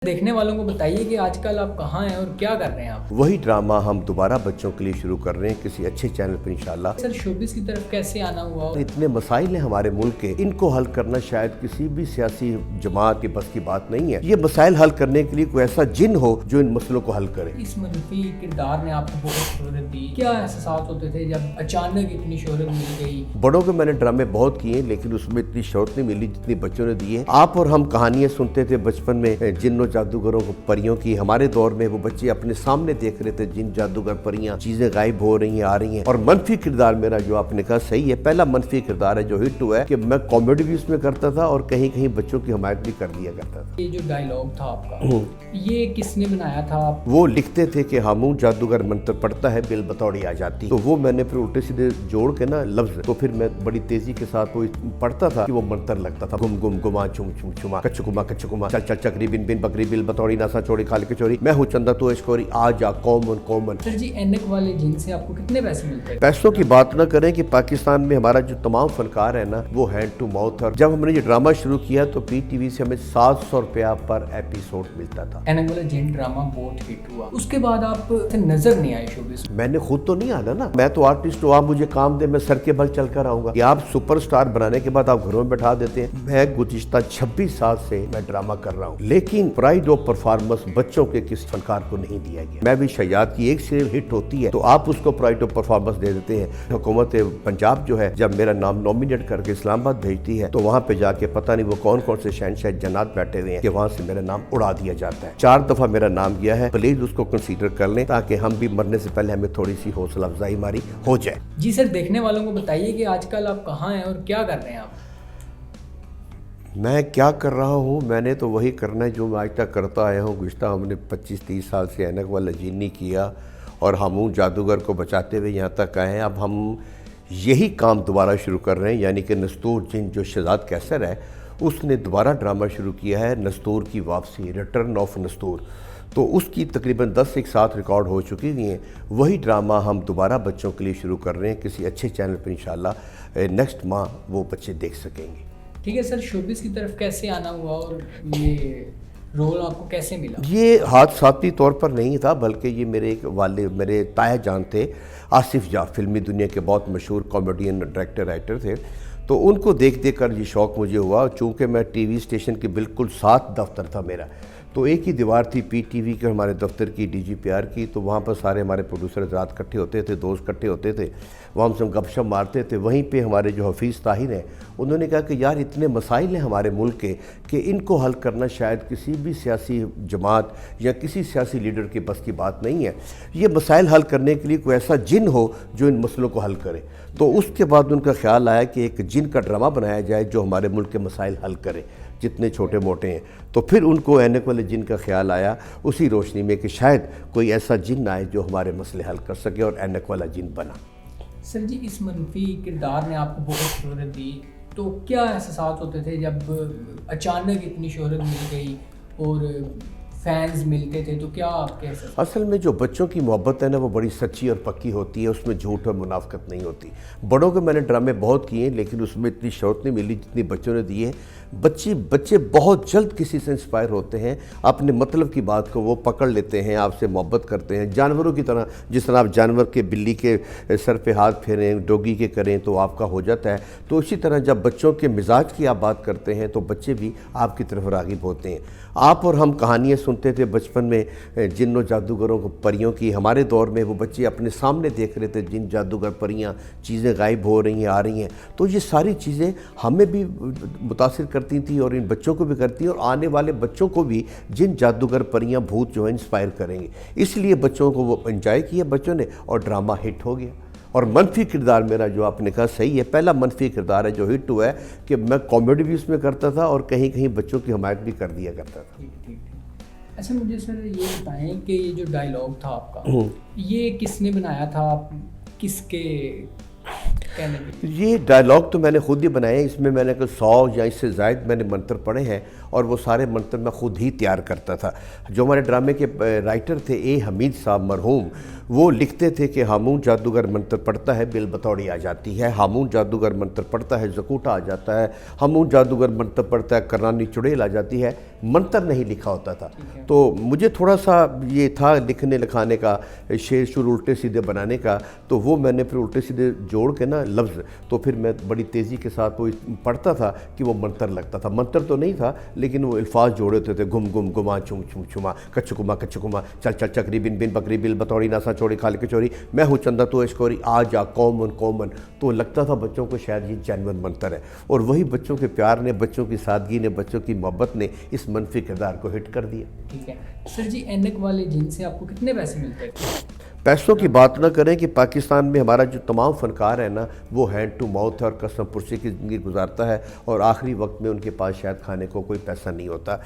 देखने वालों को बताइए कि आजकल आप कहाँ हैं और क्या कर रहे हैं आप। वही ड्रामा हम दोबारा बच्चों के लिए शुरू कर रहे हैं किसी अच्छे चैनल पर इंशाल्लाह। सर शोबिस की तरफ कैसे आना हुआ? इतने मसाइल हैं हमारे मुल्क के, इनको हल करना शायद किसी भी सियासी जमात के बस की बात नहीं है। ये मसाइल हल करने के लिए कोई ऐसा जिन हो जो इन मसलों को हल करे। इस मनफी किरदार ने आपको बहुत शोहरत दी, क्या एहसास होते थे जब अचानक इतनी शोहरत मिल गई? बड़ों के मैंने ड्रामे बहुत किए लेकिन उसमें इतनी शोहरत नहीं मिली जितनी बच्चों ने दी है। आप और हम कहानियां सुनते थे बचपन में जिन्नों जादूगरों को, परियों की। हमारे दौर में वो बच्चे अपने सामने देख रहे थे जिन जादूगर परियां, चीजें गायब हो रही हैं, आ रही हैं। और मनफी किरदार मेरा जो आपने कहा सही है, पहला मनफी किरदार है जो हिट हुआ है कि मैं कॉमेडी भी उसमें करता था और कहीं कहीं बच्चों की हमायत भी कर दिया करता था। ये जो डायलॉग था आपका, ये किसने बनाया था? वो लिखते थे कि हमू जादूगर मंत्र पढ़ता है बिल बतौड़ी आ जाती, तो वो मैंने फिर उल्टे सीधे जोड़ के ना लफ्ज, तो फिर मैं बड़ी तेजी के साथ वो पढ़ता था कि वो मंत्र लगता था। गुम गुम गुमा चुम चुम चुमा कच्चु कुमा चल चल चक्री बिन बिन बकरी बिल बतौड़ी नासा चोरी खाल के चोरी, मैं हूँ चंदा तो एशकोरी, आ जा कॉमन कॉमन। सर जी, एनक वाले जिन से आपको कितने पैसे मिलते हैं? पैसों की बात ना करें कि पाकिस्तान में हमारा जो तमाम फनकार है ना वो हैंड टू माउथ, और जब हमने ये ड्रामा शुरू किया तो PTV से हमें 700 रुपया पर एपिसोड मिलता था। एनक वाला जिन ड्रामा बहुत हिट हुआ, उसके बाद आप नजर नहीं आए शोबिस। मैंने खुद तो नहीं आना ना, मैं तो आर्टिस्ट हूँ, आप मुझे काम दे, मैं सर के बल चल कर आऊंगा। कि आप सुपरस्टार बनाने के बाद आप घरों में बैठा देते हैं। मैं गुज़िश्ता 26 साल से मैं ड्रामा कर रहा हूँ, लेकिन प्राइड ऑफ परफॉर्मेंस बच्चों के किसी फनकार को नहीं दिया गया। मैं भी शयाद की एक सीरियल हिट होती है तो आप उसको प्राइड ऑफ परफॉर्मेंस दे देते हैं। हुकूमत पंजाब जो है जब मेरा नाम नॉमिनेट करके इस्लामाबाद भेजती है तो वहाँ पे जाके पता नहीं वो कौन कौन से शहनशाह जन्नत बैठे हुए हैं कि वहाँ से मेरा नाम उड़ा दिया जाता है। 4 दफा मेरा नाम गया है। प्लीज उसको कंसीडर कर लें ताकि हम भी मरने से पहले हमें थोड़ी सी हौसला अफजाई हमारी हो जाए। जी सर, देखने वालों को बताइए कि आजकल आप कहाँ हैं और क्या कर रहे हैं आप। मैं क्या कर रहा हूँ, मैंने तो वही करना है जो मैं आज तक करता आया हूँ। गुज़िश्ता हमने 25-30 साल से ऐनक वाला जिन्नी किया और हम जादूगर को बचाते हुए यहाँ तक आए हैं। अब हम यही काम दोबारा शुरू कर रहे हैं, यानी कि नस्तूर जिन जो शहजाद कैसर है उसने दोबारा ड्रामा शुरू किया है, नस्तूर की वापसी, रिटर्न ऑफ नस्तूर। तो उसकी तकरीबन 10 एक साथ रिकॉर्ड हो चुकी हुई हैं। वही ड्रामा हम दोबारा बच्चों के लिए शुरू कर रहे हैं किसी अच्छे चैनल पर इंशाल्लाह नेक्स्ट माह वो बच्चे देख सकेंगे। ठीक है सर, शोबिस की तरफ कैसे आना हुआ और ये रोल आपको कैसे मिला? ये हादसाती तौर पर नहीं था, बल्कि ये मेरे एक वाले मेरे ताया जान थे, आसिफ जा, फिल्मी दुनिया के बहुत मशहूर कॉमेडियन, डायरेक्टर, राइटर थे। तो उनको देख देख कर ये शौक़ मुझे हुआ। चूँकि मैं TV स्टेशन के बिल्कुल साथ दफ्तर था मेरा, तो एक ही दीवार थी PTV के हमारे दफ्तर की, DGPR की। तो वहाँ पर सारे हमारे प्रोड्यूसर रात इकट्ठे होते थे, दोस्त इकट्ठे होते थे, वहाँ हम सब गपशप मारते थे। वहीं पे हमारे जो हफीज़ ताहिर हैं उन्होंने कहा कि यार इतने मसाइल हैं हमारे मुल्क के कि इनको हल करना शायद किसी भी सियासी जमात या किसी सियासी लीडर के बस की बात नहीं है। ये मसाइल हल करने के लिए कोई ऐसा जिन हो जो इन मसलों को हल करे। तो उसके बाद उनका ख्याल आया कि एक जिन का ड्रामा बनाया जाए जो हमारे मुल्क के मसाइल हल करे, जितने छोटे मोटे हैं। तो फिर उनको ऐनक वाले जिन का ख्याल आया उसी रोशनी में कि शायद कोई ऐसा जिन आए जो हमारे मसले हल कर सके, और ऐनक वाला जिन बना। सर जी, इस मनफी किरदार ने आपको बहुत शोहरत दी, तो क्या एहसास होते थे जब अचानक इतनी शोहरत मिल गई और फैंस मिलते थे, तो क्या आपके एहसास? असल में जो बच्चों की मोहब्बत है ना वो बड़ी सच्ची और पक्की होती है, उसमें झूठ और मुनाफिकत नहीं होती। बड़ों के मैंने ड्रामे बहुत किए लेकिन उसमें इतनी शोहरत नहीं मिली जितनी बच्चों ने दी है। बच्चे बहुत जल्द किसी से इंस्पायर होते हैं, अपने मतलब की बात को वो पकड़ लेते हैं, आपसे मोहब्बत करते हैं। जानवरों की तरह, जिस तरह आप जानवर के, बिल्ली के सर पे हाथ फेरें, डॉगी के करें तो आपका हो जाता है, तो इसी तरह जब बच्चों के मिजाज की आप बात करते हैं तो बच्चे भी आपकी तरफ राग़िब होते हैं। आप और हम कहानियाँ सुनते थे बचपन में जिन्नों जादूगरों को, परियों की। हमारे दौर में वो बच्चे अपने सामने देख रहे थे जिन जादूगर परियां, चीज़ें गायब हो रही हैं, आ रही हैं। तो ये सारी चीज़ें हमें भी मुतासिर करती थी और इन बच्चों को भी करती हैं, और आने वाले बच्चों को भी जिन जादूगर परियां, भूत जो है इंस्पायर करेंगे। इसलिए बच्चों को वो एंजॉय किया बच्चों ने और ड्रामा हिट हो गया। और मनफी किरदार मेरा जो आपने कहा सही है, पहला मनफी किरदार है जो हिट हुआ है कि मैं कॉमेडी भी उसमें करता था और कहीं कहीं बच्चों की हमायत भी कर दिया करता था। ठीक। अच्छा, मुझे सर ये बताएं कि ये जो डायलॉग था आपका, ये किसने बनाया था, किसके कहने के लिए? ये डायलॉग तो मैंने खुद ही बनाए, इसमें मैंने कोई 100 या इससे ज़ायद मैंने मंत्र पढ़े हैं और वो सारे मंत्र मैं खुद ही तैयार करता था। जो हमारे ड्रामे के राइटर थे ए हमीद साहब मरहूम, वो लिखते थे कि हामून जादूगर मंत्र पढ़ता है बिल बतौड़ी आ जाती है, हामून जादूगर मंत्र पढ़ता है जकूटा आ जाता है, हामून जादूगर मंत्र पढ़ता है करनानी चुड़ैल आ जाती है। मंत्र नहीं लिखा होता था, तो मुझे थोड़ा सा ये था लिखने लिखाने का, शेर शुर उल्टे सीधे बनाने का, तो वो मैंने फिर उल्टे सीधे जोड़ के ना लफ्ज़, तो फिर मैं बड़ी तेज़ी के साथ वो पढ़ता था कि वो मंत्र लगता था। मंत्र तो नहीं था लेकिन वो अल्फाज जोड़े होते थे, घुम घुम घुमा चुम चुम चुमा कच्चुकुमा कच्चुकुमा चल चल चकरी बिन बिन बकरी बिल बतौड़ी नासा चौड़ी खाल के चोरी मैं हूँ चंदा तो एशकोरी आ जा कॉमन कॉमन। तो लगता था बच्चों को शायद ये जेन्युइन मंत्र है, और वही बच्चों के प्यार ने, बच्चों की सादगी ने, बच्चों की मोहब्बत ने इस मनफी किरदार को हिट कर दिया। ठीक है सर जी, ऐनक वाले जिन से आपको कितने पैसे मिलते थे? पैसों की बात ना करें कि पाकिस्तान में हमारा जो तमाम फ़नकार है ना, वो हैंड टू माउथ है और कसम पुरसी की ज़िंदगी गुजारता है, और आखिरी वक्त में उनके पास शायद खाने को कोई पैसा नहीं होता।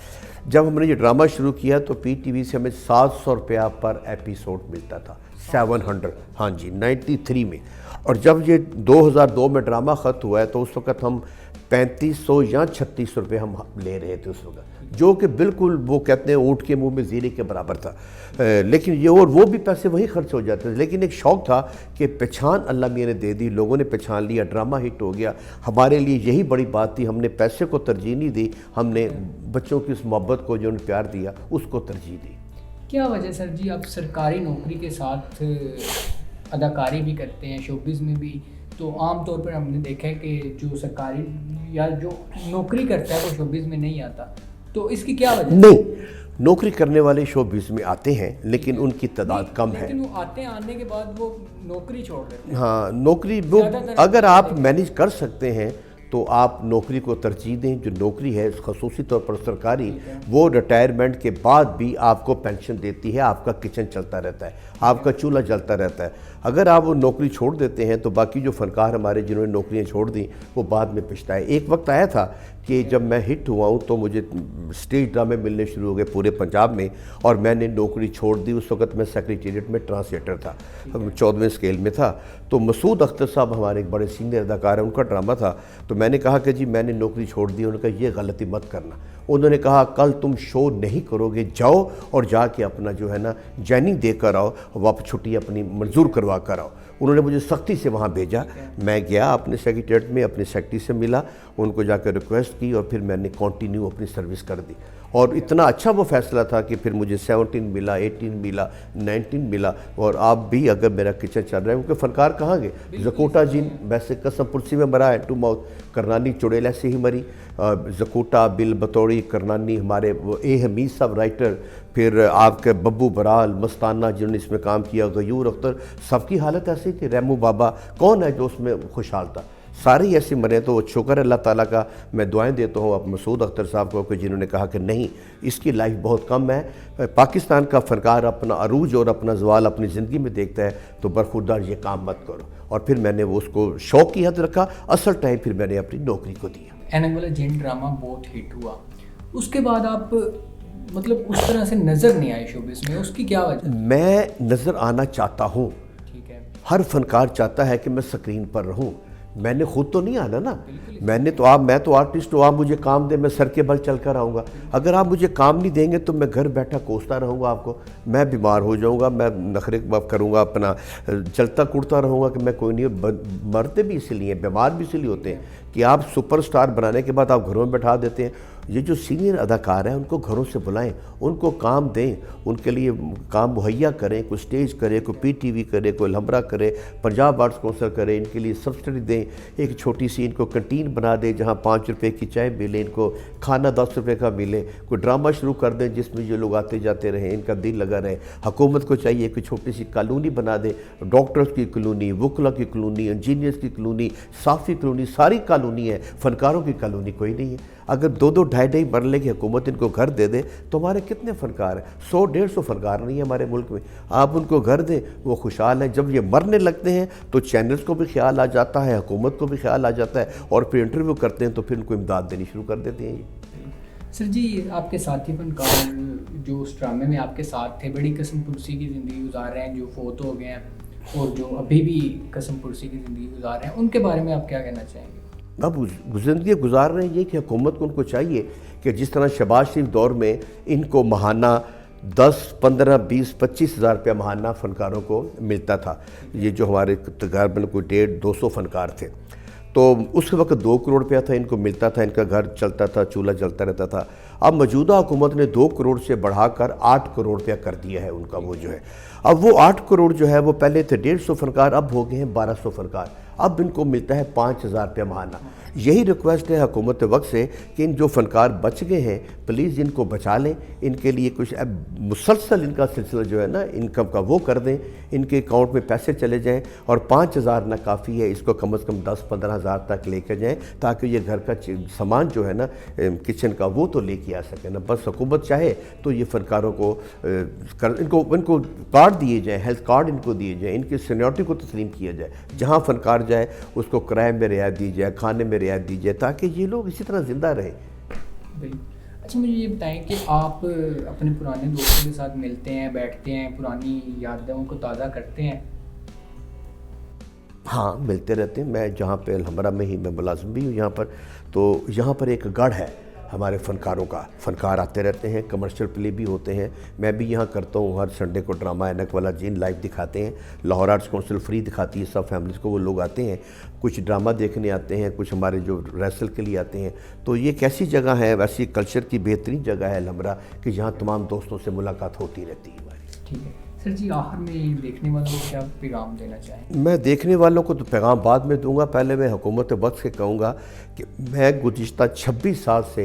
जब हमने ये ड्रामा शुरू किया तो PTV से हमें 700 रुपया पर एपिसोड मिलता था, 700, हाँ जी, 93 में। और जब ये 2002 में ड्रामा ख़त्म हुआ है तो उस वक़्त हम 3500 या 3600 रुपये हम ले रहे थे उस वक्त, जो कि बिल्कुल वो कहते हैं ऊँट के मुंह में ज़ीरे के बराबर था। लेकिन ये और वो भी पैसे वही खर्च हो जाते थे, लेकिन एक शौक़ था कि पहचान अल्लाह मियाँ ने दे दी, लोगों ने पहचान लिया, ड्रामा हिट हो गया। हमारे लिए यही बड़ी बात थी, हमने पैसे को तरजीह नहीं दी, हमने बच्चों की उस मोहब्बत को जो उन्हें प्यार दिया उसको तरजीह दी। क्या वजह सर जी, आप सरकारी नौकरी के साथ अदाकारी भी करते हैं, शोबिज़ में भी, तो आम तौर पर हमने देखा है कि जो सरकारी या जो नौकरी करता है वो शोबिज़ में नहीं आता, तो इसकी क्या वजह? नहीं, नौकरी करने वाले शोबिज़ में आते हैं लेकिन उनकी तादाद कम है। लेकिन वो आते हैं, आने के बाद वो नौकरी छोड़ देते हैं। हाँ, नौकरी वो अगर आप मैनेज कर सकते हैं तो आप नौकरी को तरजीह दें। जो नौकरी है ख़ुसूसी तौर पर सरकारी, वो रिटायरमेंट के बाद भी आपको पेंशन देती है, आपका किचन चलता रहता है, आपका चूल्हा जलता रहता है। अगर आप वो नौकरी छोड़ देते हैं तो बाकी जो फ़नकार हमारे जिन्होंने नौकरियां छोड़ दी वो बाद में पछताए। एक वक्त आया था कि जब मैं हिट हुआ हूँ तो मुझे स्टेज ड्रामे मिलने शुरू हो गए पूरे पंजाब में, और मैंने नौकरी छोड़ दी। उस वक्त मैं सेक्रेटेरिएट में ट्रांसलेटर था, 14वें स्केल में था। तो मसूद अख्तर साहब हमारे एक बड़े सीनियर अदाकार हैं, उनका ड्रामा था, तो मैंने कहा कि जी मैंने नौकरी छोड़ दी। उन्होंने कहा ये गलती मत करना। उन्होंने कहा कल तुम शो नहीं करोगे, जाओ और जाके अपना जो है ना जॉइनिंग दे कर आओ, वापस छुट्टी अपनी मंजूर करवा कर आओ। उन्होंने मुझे सख्ती से वहाँ भेजा। मैं गया अपने सेक्रेटेरिएट में, अपने सेक्रेटरी से मिला, उनको जाकर रिक्वेस्ट की और फिर मैंने कंटिन्यू अपनी सर्विस कर दी। और इतना अच्छा वो फैसला था कि फिर मुझे 17 मिला, 18 मिला, 19 मिला। और आप भी अगर मेरा किचन चल रहा है, क्योंकि फ़नकार कहाँ गए, जकोटा जी वैसे कसम पुरसी में मरा है, टू माउथ, करनानी चुड़ैल ऐसे ही मरी, जकोटा बिल बतौड़ी करनानी, हमारे वो ए हमीद साहब राइटर, फिर आपके बब्बू बराल मस्ताना जिन्होंने इसमें काम किया, गयूर अख्तर, सबकी हालत ऐसी थी। रहमू बाबा कौन है जो उसमें खुशहाल था, सारे ही ऐसे मरे। तो शुक्र अल्लाह ताला का, मैं दुआएं देता हूँ अब मसूद अख्तर साहब को कि जिन्होंने कहा कि नहीं, इसकी लाइफ बहुत कम है। पाकिस्तान का फ़नकार अपना अरूज और अपना जवाल अपनी ज़िंदगी में देखता है, तो बरखुरदार ये काम मत करो। और फिर मैंने वो उसको शौक़ की हद रखा, असल टाइम फिर मैंने अपनी नौकरी को दिया। ऐनक वाला जिन ड्रामा बहुत हिट हुआ, उसके बाद आप मतलब उस तरह से नज़र नहीं आए शोबिज़ में, उसकी क्या वजह? मैं नज़र आना चाहता हूँ, ठीक है, हर फ़नकार चाहता है कि मैं स्क्रीन पर रहूँ। मैंने खुद तो नहीं आना ना, मैं तो आर्टिस्ट हूँ, आप मुझे काम दें, मैं सर के बल चल कर आऊँगा। अगर आप मुझे काम नहीं देंगे तो मैं घर बैठा कोसता रहूँगा आपको, मैं बीमार हो जाऊँगा, मैं नखरे करूँगा, अपना चलता कुड़ता रहूँगा कि मैं कोई नहीं। मरते भी इसीलिए, बीमार भी इसीलिए होते हैं कि आप सुपरस्टार बनाने के बाद आप घरों में बैठा देते हैं। ये जो सीनियर अदाकार हैं उनको घरों से बुलाएं, उनको काम दें, उनके लिए काम मुहैया करें, कोई स्टेज करे, कोई PTV करे, कोई लम्बरा करे, पंजाब आर्ट्स काउंसिल करे, इनके लिए सब्सिडी दें, एक छोटी सी इनको कंटीन बना दें जहाँ 5 रुपये की चाय मिले, इनको खाना 10 रुपये का मिले, कोई ड्रामा शुरू कर दें जिसमें ये लोग आते जाते रहें, इनका दिल लगा रहे। हुकूमत को चाहिए कि छोटी सी कॉलोनी बना दे, डॉक्टर्स की कॉलोनी, वकला की कॉलोनी, इंजीनियर्स की कॉलोनी, साफ़ी कॉलोनी, सारी कॉलोनी है, फ़नकारों की कॉलोनी कोई नहीं है। अगर 2-2 ढाई-ढाई मरले की हुकूमत इनको घर दे दे तो हमारे कितने फ़नकार हैं, 100-150 फ़नकार नहीं है हमारे मुल्क में। आप उनको घर दें, वो खुशहाल हैं। जब ये मरने लगते हैं तो चैनल्स को भी ख्याल आ जाता है, हुकूमत को भी ख्याल आ जाता है, और फिर इंटरव्यू करते हैं तो फिर उनको इमदाद देनी शुरू कर देते हैं। सर जी, आपके साथी फनकार जो उस ड्रामे में आपके साथ थे, बड़ी कसम पुरसी की ज़िंदगी गुजार रहे हैं, जो फोत हो गए हैं, और जो अभी भी कसम पुरसी की ज़िंदगी गुजार रहे हैं, उनके बारे में आप क्या कहना चाहेंगे? अब ज़िंदगी गुजार रहे हैं ये कि हुकूमत को उनको चाहिए कि जिस तरह शहबाज शरीफ दौर में इनको महाना 10, 15, 20, 25 हज़ार रुपया महाना फ़नकारों को मिलता था। ये जो हमारे तकरीबन कोई 150-200 फ़नकार थे, तो उस वक्त 2 करोड़ रुपया था इनको मिलता था, इनका घर चलता था, चूल्हा जलता रहता था। अब मौजूदा हुकूमत ने 2 करोड़ से बढ़ाकर 8 करोड़ रुपया कर दिया है उनका वो जो है। अब वो 8 करोड़ जो है वो पहले थे 150 फ़नकार, अब हो गए हैं 1200 फ़नकार। अब इनको मिलता है 5000 रुपया महाना। यही रिक्वेस्ट है हुकूमत वक्त से कि इन जो फ़नकार बच गए हैं प्लीज़ इनको बचा लें, इनके लिए कुछ मुसलसल इनका सिलसिला जो है ना इनकम का वो कर दें, इनके अकाउंट में पैसे चले जाएं और 5000 ना काफ़ी है, इसको कम से कम 10-15 हज़ार तक लेकर जाएं ताकि ये घर का सामान जो है ना किचन का वो तो लेके आ सके ना। बस हुकूमत चाहे तो ये फ़नकारों को इनको कार्ड दिए जाएँ, हेल्थ कार्ड इनको दिए जाएँ, इनकी सीनियरिटी को तस्लीम किया जाए, जहाँ फ़नकार जाए उसको किराए में रियायत दी जाए, खाने में रियायत दी जाए ताकि ये लोग इसी तरह ज़िंदा रहें। बिल्कुल। अच्छा, मुझे ये बताएं कि आप अपने पुराने दोस्तों के साथ मिलते हैं, बैठते हैं, पुरानी यादों को ताज़ा करते हैं? हाँ, मिलते रहते हैं। मैं जहाँ पे अलहमरा में ही मैं मुलाजिम भी हूँ यहाँ पर, तो यहाँ पर एक गढ़ है हमारे फ़नकारों का। फ़नकार आते रहते हैं, कमर्शियल प्ले भी होते हैं। मैं भी यहाँ करता हूँ, हर संडे को ड्रामा ऐनक वाला जीन लाइव दिखाते हैं। लाहौर आर्ट्स काउंसिल फ्री दिखाती है सब फैमिलीज़ को, वो लोग आते हैं, कुछ ड्रामा देखने आते हैं, कुछ हमारे जो रेसल के लिए आते हैं। तो ये कैसी जगह है, वैसी कल्चर की बेहतरीन जगह है अलहमरा कि जहाँ तमाम दोस्तों से मुलाकात होती रहती है हमारी। ठीक है सर जी, आखिर में देखने वालों को क्या पैगाम देना चाहें? मैं देखने वालों को तो पैगाम बाद में दूंगा, पहले मैं हुकूमत वक्त से कहूँगा कि मैं गुज़िश्ता 26 साल से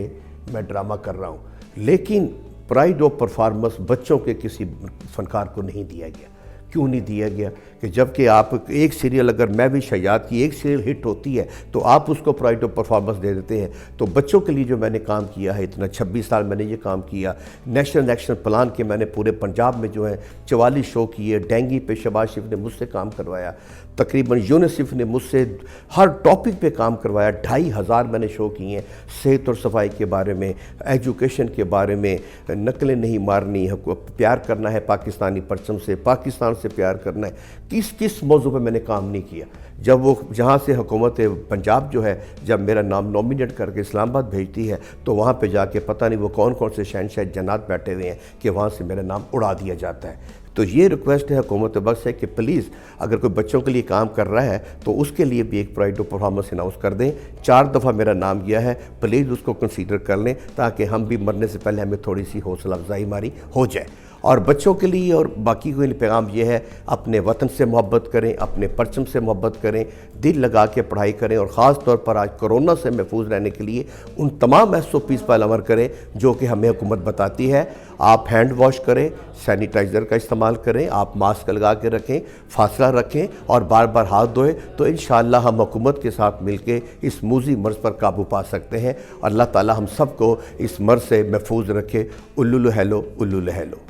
मैं ड्रामा कर रहा हूँ, लेकिन प्राइड ऑफ परफॉर्मेंस बच्चों के किसी फ़नकार को नहीं दिया गया। क्यों नहीं दिया गया? कि जबकि आप एक सीरियल, अगर मैं भी शयाद की एक सीरियल हिट होती है तो आप उसको प्राइड ऑफ परफॉर्मेंस दे देते हैं। तो बच्चों के लिए जो मैंने काम किया है, इतना 26 साल मैंने ये काम किया, नेशनल एक्शन प्लान के मैंने पूरे पंजाब में जो है 44 शो किए, डेंगू पे शहबाज शरीफ ने मुझसे काम करवाया, तकरीबन यूनिसेफ ने मुझसे हर टॉपिक पे काम करवाया, 2500 मैंने शो किए हैं, सेहत और सफाई के बारे में, एजुकेशन के बारे में, नकलें नहीं मारनी, प्यार करना है पाकिस्तानी परचम से, पाकिस्तान से प्यार करना है, किस किस मौजू पे मैंने काम नहीं किया। जब वो जहाँ से हुकूमत पंजाब जो है जब मेरा नाम नॉमिनेट करके इस्लामाबाद भेजती है तो वहाँ पे जाके पता नहीं वो कौन कौन से शहनशाह जन्नात बैठे हुए हैं कि वहाँ से मेरा नाम उड़ा दिया जाता है। तो ये रिक्वेस्ट है हुकूमत वक्त से कि प्लीज़ अगर कोई बच्चों के लिए काम कर रहा है तो उसके लिए भी एक प्राइड ऑफ परफॉर्मेंस अनाउंस कर दें। 4 दफ़ा मेरा नाम गया है, प्लीज़ उसको कंसीडर कर लें ताकि हम भी मरने से पहले हमें थोड़ी सी हौसला अफजाई हमारी हो जाए। और बच्चों के लिए और बाकी को पैगाम ये है, अपने वतन से मोहब्बत करें, अपने परचम से मोहब्बत करें, दिल लगा के पढ़ाई करें और ख़ास तौर पर आज कोरोना से महफूज रहने के लिए उन तमाम SOPs पर अमल करें जो कि हमें हुकूमत बताती है। आप हैंड वॉश करें, सैनिटाइज़र का इस्तेमाल करें, आप मास्क लगा के रखें, फासला रखें और बार बार हाथ धोएं, तो इंशाअल्लाह हम हुकूमत के साथ मिलके इस मूजी मर्ज़ पर काबू पा सकते हैं। अल्लाह ताला हम सबको इस मर्ज़ से महफूज रखे। उल्लुल हेलो, उल्लुल हेलो।